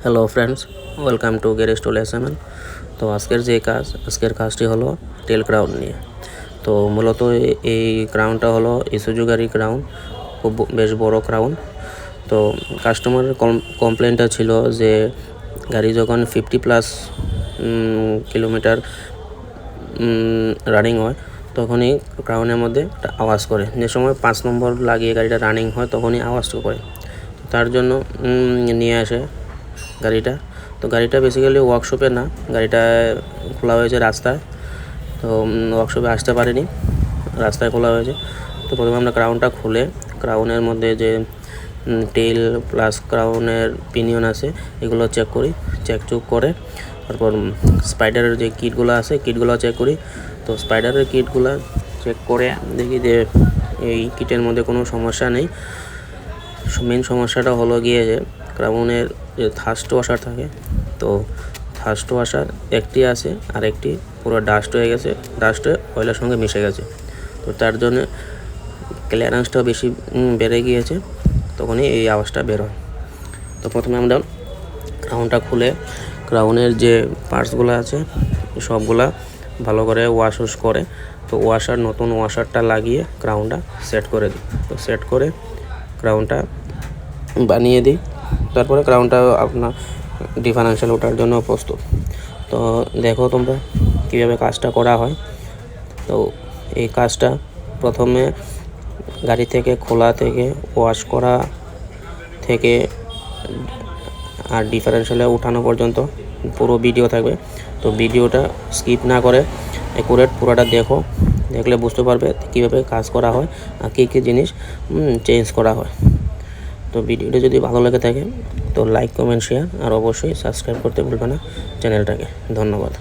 Hello friends, welcome to garage tool SML. তো আজকের কাজটি হলো টেল ক্রাউন নিয়ে। তো মূলত এই ক্রাউনটা হলো ইসুজু গাড়ির ক্রাউন, খুব বেশ বড় ক্রাউন। তো কাস্টমারের কমপ্লেনটা ছিল যে গাড়ি যখন 50+ কিলোমিটার রানিং হয় তখনই ক্রাউনের মধ্যে একটা আওয়াজ করে। যে সময় 5 নম্বর লাগিয়ে গাড়িটা রানিং হয় তখনই আওয়াজটা করে। তার জন্য নিয়ে আসে গাড়িটা। তো গাড়িটা বেসিক্যালি ওয়ার্কশপে না, গাড়িটা খোলা হয়েছে রাস্তায়। তো ওয়ার্কশপে আসতে পারেনি, রাস্তায় খোলা হয়েছে। তো প্রথমে আমরা ক্রাউনটা খুলে ক্রাউনের মধ্যে যে টেল প্লাস ক্রাউনের পিনিয়ন আছে এগুলো চেক করে তারপর স্পাইডারের যে কিটগুলো আছে কিটগুলো চেক করি। তো স্পাইডারের কিটগুলো চেক করে দেখি যে এই কিটের মধ্যে কোনো সমস্যা নেই। মেন সমস্যাটা হলো গিয়ে যে ক্রাউনের যে থার্স্ট ওয়াশার থাকে, তো থার্স্ট ওয়াশার একটি আছে আর একটি পুরো ডাস্ট হয়ে গেছে, ডাস্টে অয়েলের সঙ্গে মিশে গেছে। তো তার জন্য ক্লিয়ারেন্সটাও বেশি বেড়ে গিয়েছে, তখনই এই আওয়াজটা বের হয়। তো প্রথমে আমরা ক্রাউনটা খুলে ক্রাউনের যে পার্টসগুলো আছে সবগুলা ভালো করে ওয়াশ করে, তো নতুন ওয়াশারটা লাগিয়ে ক্রাউনটা সেট করে দিই। তো সেট করে ক্রাউনটা বানিয়ে দিই। তারপরে ক্রাউনটা আপনার ডিফারেন্সিয়াল ওঠার জন্য প্রস্তুত। তো দেখো তোমরা কীভাবে কাজটা করা হয়। তো এই কাজটা প্রথমে গাড়ি থেকে খোলা থেকে ওয়াশ করা থেকে আর ডিফারেন্সিয়ালে উঠানো পর্যন্ত পুরো ভিডিও থাকবে। তো ভিডিওটা স্কিপ না করে অ্যাকুরেট পুরোটা দেখলে বুঝতে পারবে কীভাবে কাজ করা হয় আর কী কী জিনিস চেঞ্জ করা হয়। তো ভিডিওটা যদি ভালো লেগে থাকে তো লাইক, কমেন্ট, শেয়ার আর অবশ্যই সাবস্ক্রাইব করতে ভুলবে না চ্যানেলটাকে। ধন্যবাদ।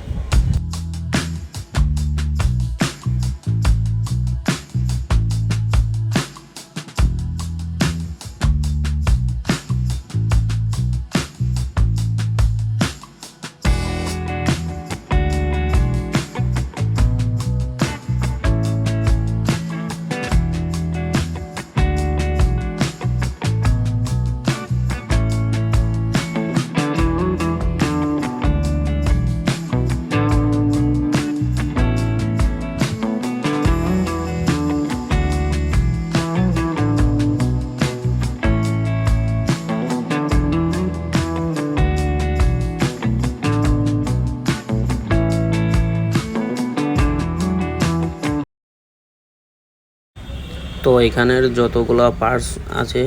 তো এখানের যতগুলো পার্টস আছে,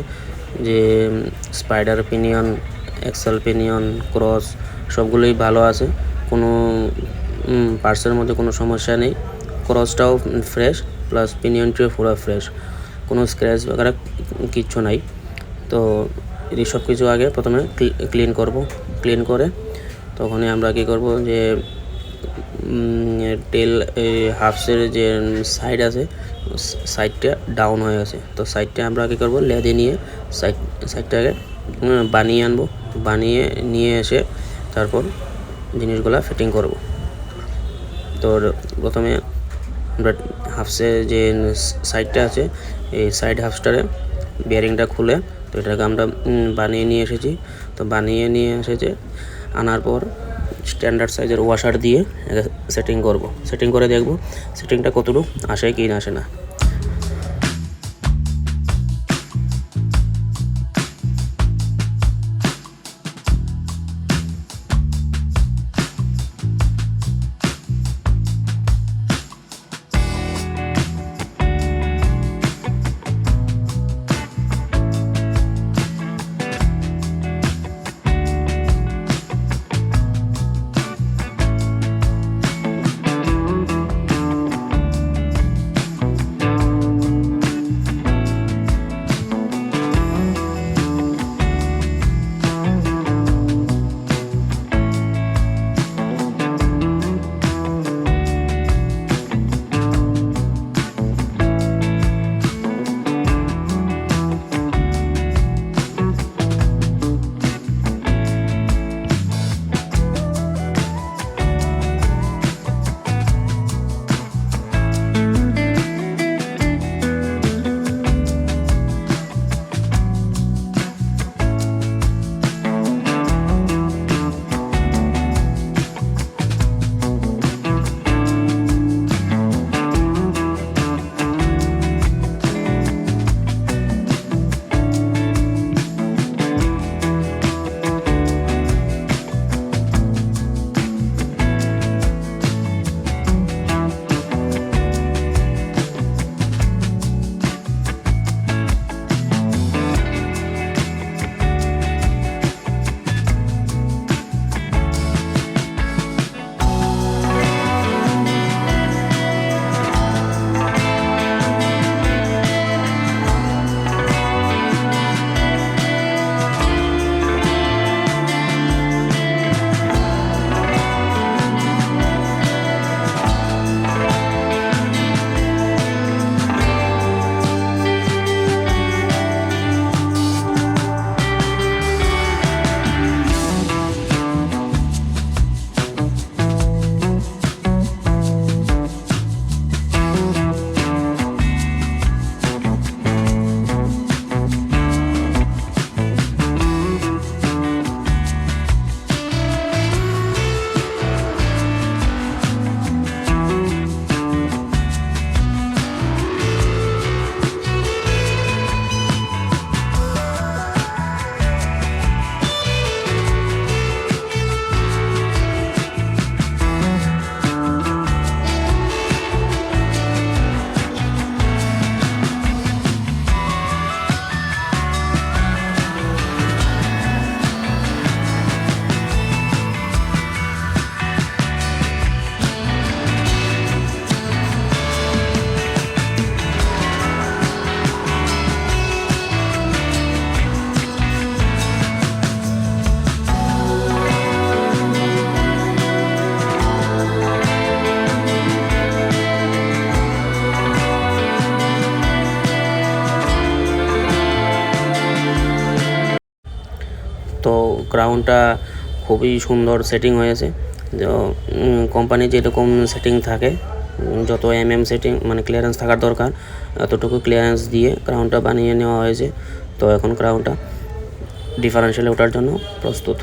যে spider pinion, axle pinion, cross, সবগুলোই ভালো আছে। কোনো পার্টসের মধ্যে কোনো সমস্যা নেই। ক্রসটাও ফ্রেশ, প্লাস পিনিয়নটিও পুরো ফ্রেশ, কোনো স্ক্র্যাচ বগেরা কিচ্ছু নাই। তো এই সব কিছু আগে প্রথমে ক্লিন করে তখনই আমরা কী করব যে টেল হাফসের যে সাইড আছে সাইডটা ডাউন হয়ে গেছে। তো সাইডটা আমরা কী করব লেদে নিয়ে সাইডটাকে বানিয়ে আনবো, বানিয়ে নিয়ে এসে তারপর জিনিসগুলো ফিটিং করব। তো প্রথমে আমরা হাফসে যে সাইডটা আছে এই সাইড হাফসটারে বিয়ারিংটা খুলে, তো এটাকে আমরা বানিয়ে নিয়ে এসেছে। আনার পর স্ট্যান্ডার্ড সাইজের ওয়াশার দিয়ে সেটিং করে দেখব সেটিংটা কতটুকু আসে কি না আসে না। তো ক্রাউনটা খুবই সুন্দর সেটিং হয়েছে। কোম্পানি যেরকম সেটিং থাকে, যত সেটিং মানে ক্লিয়ারেন্স থাকার দরকার এতটুকু ক্লিয়ারেন্স দিয়ে ক্রাউনটা বানিয়ে নেওয়া হয়েছে। তো এখন ক্রাউনটা ডিফারেন্সিয়ালে ওঠার জন্য প্রস্তুত।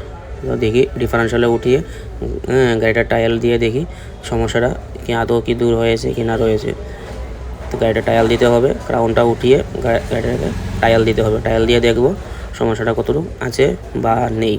তো দেখি ডিফারেন্সিয়ালে উঠিয়ে গাড়িটা টায়াল দিয়ে দেখি সমস্যাটা কি আদৌ কি দূর হয়েছে কি না রয়েছে। তো গাড়িটা টায়াল দিতে হবে, ক্রাউনটা উঠিয়ে গাড়িটাকে টায়াল দিতে হবে, টায়াল দিয়ে দেখব সমস্যাটা কতটুকু আছে বা নেই।